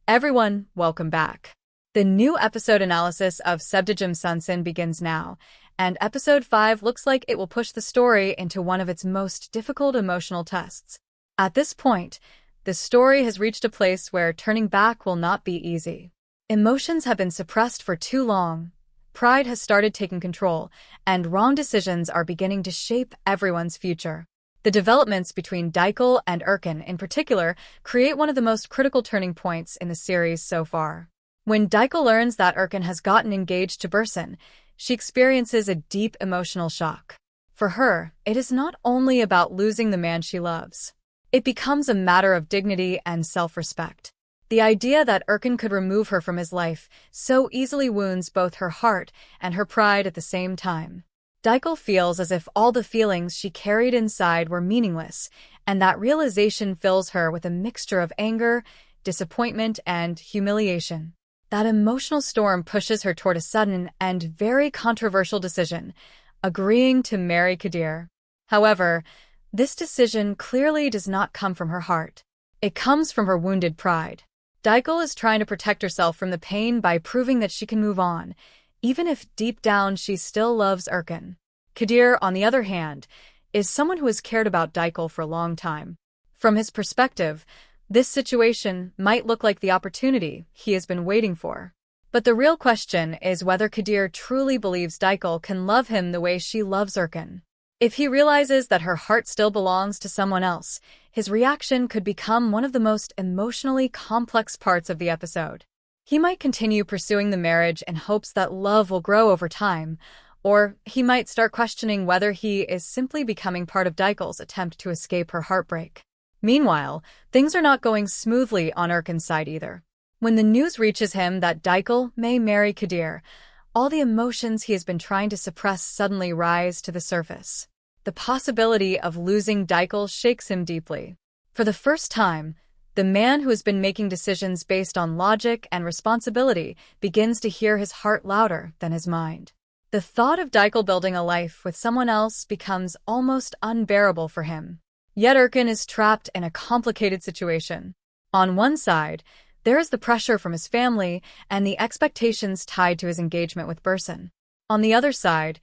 Everyone, welcome back. The new episode analysis of Sevdiğim sensin begins now, and episode 5 looks like it will push the story into one of its most difficult emotional tests. At this point, the story has reached a place where turning back will not be easy. Emotions have been suppressed for too long, pride has started taking control, and wrong decisions are beginning to shape everyone's future. The developments between Dicle and Urkin, in particular, create one of the most critical turning points in the series so far. When Dicle learns that Urkin has gotten engaged to Bursin, she experiences a deep emotional shock. For her, it is not only about losing the man she loves. It becomes a matter of dignity and self-respect. The idea that Urkin could remove her from his life so easily wounds both her heart and her pride at the same time. Dicle feels as if all the feelings she carried inside were meaningless, and that realization fills her with a mixture of anger, disappointment, and humiliation. That emotional storm pushes her toward a sudden and very controversial decision, agreeing to marry Kadir. However, this decision clearly does not come from her heart. It comes from her wounded pride. Dicle is trying to protect herself from the pain by proving that she can move on, even if deep down she still loves Urkin. Kadir, on the other hand, is someone who has cared about Dicle for a long time. From his perspective, this situation might look like the opportunity he has been waiting for. But the real question is whether Kadir truly believes Dicle can love him the way she loves Urkin. If he realizes that her heart still belongs to someone else, his reaction could become one of the most emotionally complex parts of the episode. He might continue pursuing the marriage in hopes that love will grow over time, or he might start questioning whether he is simply becoming part of Dicle's attempt to escape her heartbreak. Meanwhile, things are not going smoothly on Urkin's side either. When the news reaches him that Dicle may marry Kadir, all the emotions he has been trying to suppress suddenly rise to the surface. The possibility of losing Dicle shakes him deeply. For the first time, the man who has been making decisions based on logic and responsibility begins to hear his heart louder than his mind. The thought of Dicle building a life with someone else becomes almost unbearable for him. Yet Urkin is trapped in a complicated situation. On one side, there is the pressure from his family and the expectations tied to his engagement with Bursin. On the other side,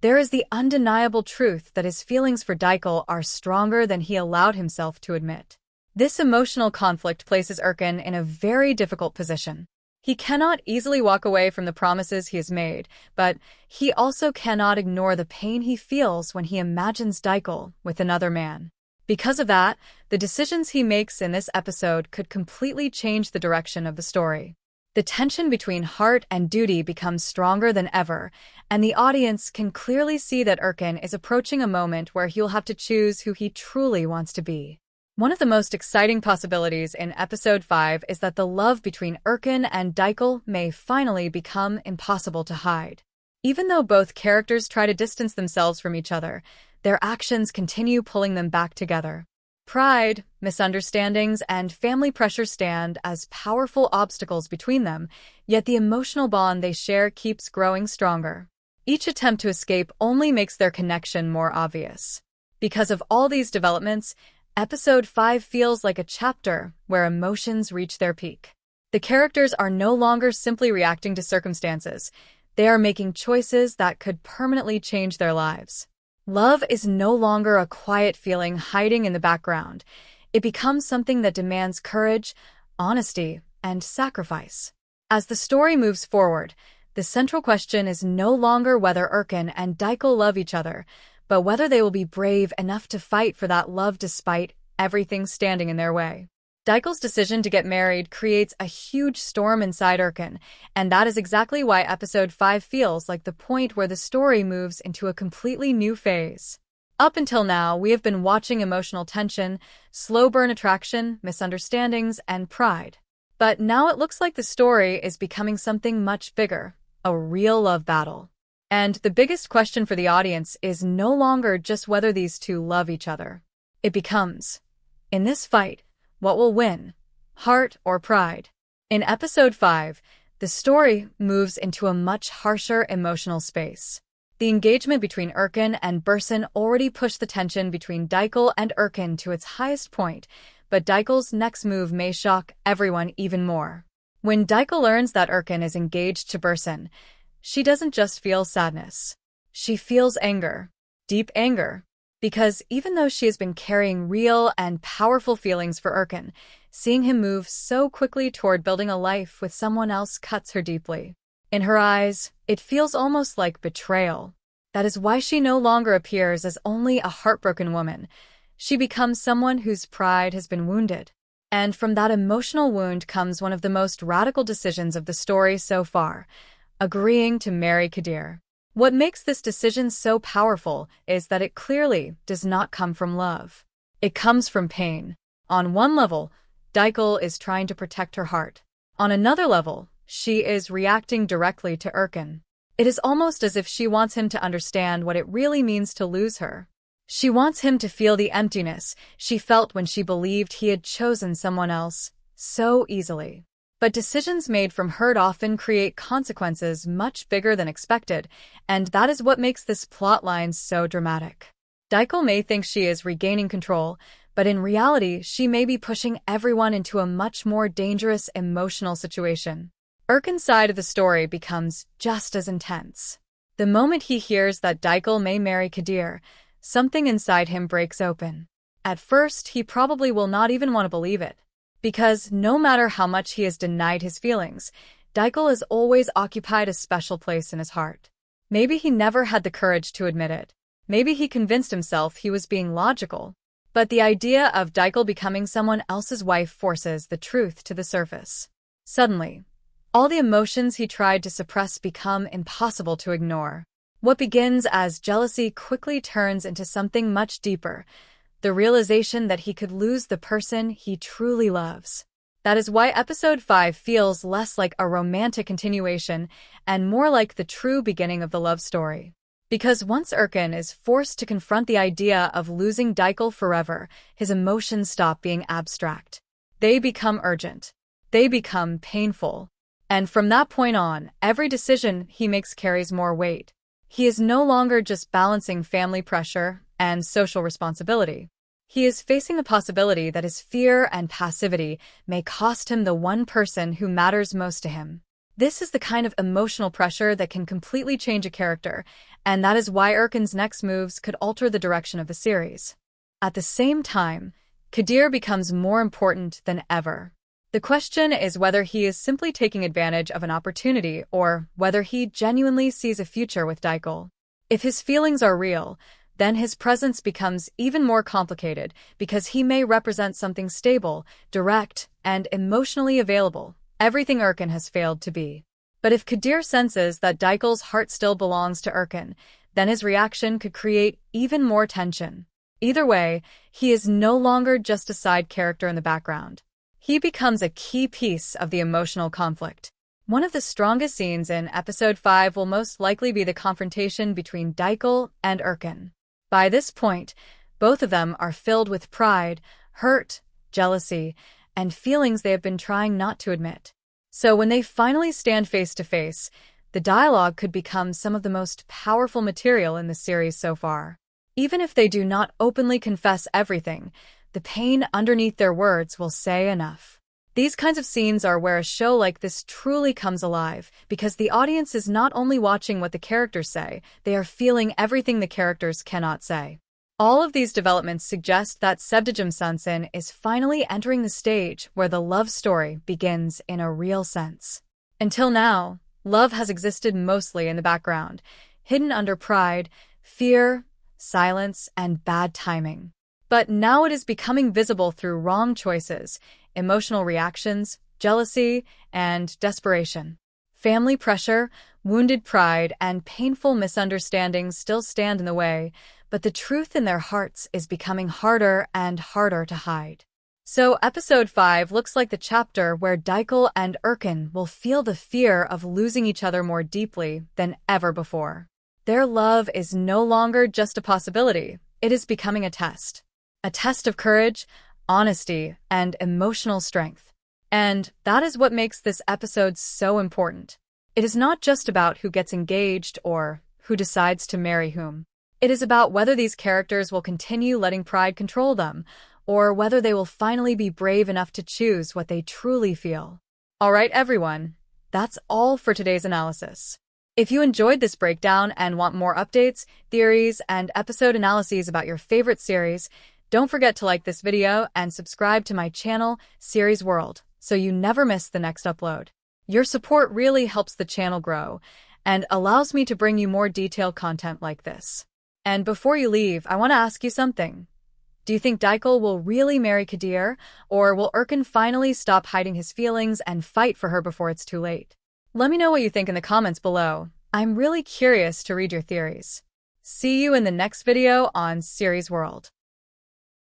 there is the undeniable truth that his feelings for Dicle are stronger than he allowed himself to admit. This emotional conflict places Urkin in a very difficult position. He cannot easily walk away from the promises he has made, but he also cannot ignore the pain he feels when he imagines Dicle with another man. Because of that, the decisions he makes in this episode could completely change the direction of the story. The tension between heart and duty becomes stronger than ever, and the audience can clearly see that Urkin is approaching a moment where he'll have to choose who he truly wants to be. One of the most exciting possibilities in episode 5 is that the love between Urkin and Dicle may finally become impossible to hide. Even though both characters try to distance themselves from each other, their actions continue pulling them back together. Pride, misunderstandings, and family pressure stand as powerful obstacles between them, yet the emotional bond they share keeps growing stronger. Each attempt to escape only makes their connection more obvious. Because of all these developments, Episode 5 feels like a chapter where emotions reach their peak. The characters are no longer simply reacting to circumstances. They are making choices that could permanently change their lives. Love is no longer a quiet feeling hiding in the background. It becomes something that demands courage, honesty, and sacrifice. As the story moves forward, the central question is no longer whether Urkin and Dicle love each other, but whether they will be brave enough to fight for that love despite everything standing in their way. Dicle's decision to get married creates a huge storm inside Urkin, and that is exactly why episode 5 feels like the point where the story moves into a completely new phase. Up until now, we have been watching emotional tension, slow burn attraction, misunderstandings, and pride. But now it looks like the story is becoming something much bigger, a real love battle. And the biggest question for the audience is no longer just whether these two love each other. It becomes, in this fight, what will win, heart or pride? In episode 5, the story moves into a much harsher emotional space. The engagement between Urkin and Bursin already pushed the tension between Dicle and Urkin to its highest point, but Dicle's next move may shock everyone even more. When Dykel learns that Urkin is engaged to Bursin, she doesn't just feel sadness. She feels anger, deep anger. Because even though she has been carrying real and powerful feelings for Urkin, seeing him move so quickly toward building a life with someone else cuts her deeply. In her eyes, it feels almost like betrayal. That is why she no longer appears as only a heartbroken woman. She becomes someone whose pride has been wounded. And from that emotional wound comes one of the most radical decisions of the story so far, agreeing to marry Kadir. What makes this decision so powerful is that it clearly does not come from love. It comes from pain. On one level, Dykel is trying to protect her heart. On another level, she is reacting directly to Urkin. It is almost as if she wants him to understand what it really means to lose her. She wants him to feel the emptiness she felt when she believed he had chosen someone else so easily. But decisions made from hurt often create consequences much bigger than expected, and that is what makes this plotline so dramatic. Dykel may think she is regaining control, but in reality, she may be pushing everyone into a much more dangerous emotional situation. Urkin's side of the story becomes just as intense. The moment he hears that Dykel may marry Kadir, something inside him breaks open. At first, he probably will not even want to believe it. Because no matter how much he has denied his feelings, Dykel has always occupied a special place in his heart. Maybe he never had the courage to admit it. Maybe he convinced himself he was being logical. But the idea of Dykel becoming someone else's wife forces the truth to the surface. Suddenly, all the emotions he tried to suppress become impossible to ignore. What begins as jealousy quickly turns into something much deeper, the realization that he could lose the person he truly loves. That is why episode 5 feels less like a romantic continuation and more like the true beginning of the love story. Because once Urkin is forced to confront the idea of losing Dykel forever, his emotions stop being abstract. They become urgent. They become painful. And from that point on, every decision he makes carries more weight. He is no longer just balancing family pressure and social responsibility. He is facing the possibility that his fear and passivity may cost him the one person who matters most to him. This is the kind of emotional pressure that can completely change a character, and that is why Urkin's next moves could alter the direction of the series. At the same time, Kadir becomes more important than ever. The question is whether he is simply taking advantage of an opportunity or whether he genuinely sees a future with Dykel. If his feelings are real, then his presence becomes even more complicated because he may represent something stable, direct, and emotionally available, everything Urkin has failed to be. But if Kadir senses that Dykel's heart still belongs to Urkin, then his reaction could create even more tension. Either way, he is no longer just a side character in the background. He becomes a key piece of the emotional conflict. One of the strongest scenes in episode 5 will most likely be the confrontation between Dykel and Urkin. By this point, both of them are filled with pride, hurt, jealousy, and feelings they have been trying not to admit. So when they finally stand face to face, the dialogue could become some of the most powerful material in the series so far. Even if they do not openly confess everything, the pain underneath their words will say enough. These kinds of scenes are where a show like this truly comes alive, because the audience is not only watching what the characters say, they are feeling everything the characters cannot say. All of these developments suggest that Sevdiğim sensin is finally entering the stage where the love story begins in a real sense. Until now, love has existed mostly in the background, hidden under pride, fear, silence, and bad timing. But now it is becoming visible through wrong choices, emotional reactions, jealousy, and desperation. Family pressure, wounded pride, and painful misunderstandings still stand in the way, but the truth in their hearts is becoming harder and harder to hide. So episode 5 looks like the chapter where Dykel and Urkin will feel the fear of losing each other more deeply than ever before. Their love is no longer just a possibility, it is becoming a test. A test of courage, honesty, and emotional strength. And that is what makes this episode so important. It is not just about who gets engaged or who decides to marry whom. It is about whether these characters will continue letting pride control them, or whether they will finally be brave enough to choose what they truly feel. Alright everyone, that's all for today's analysis. If you enjoyed this breakdown and want more updates, theories, and episode analyses about your favorite series, don't forget to like this video and subscribe to my channel, Series World, so you never miss the next upload. Your support really helps the channel grow and allows me to bring you more detailed content like this. And before you leave, I want to ask you something. Do you think Dicle will really marry Kadir, or will Urkin finally stop hiding his feelings and fight for her before it's too late? Let me know what you think in the comments below. I'm really curious to read your theories. See you in the next video on Series World.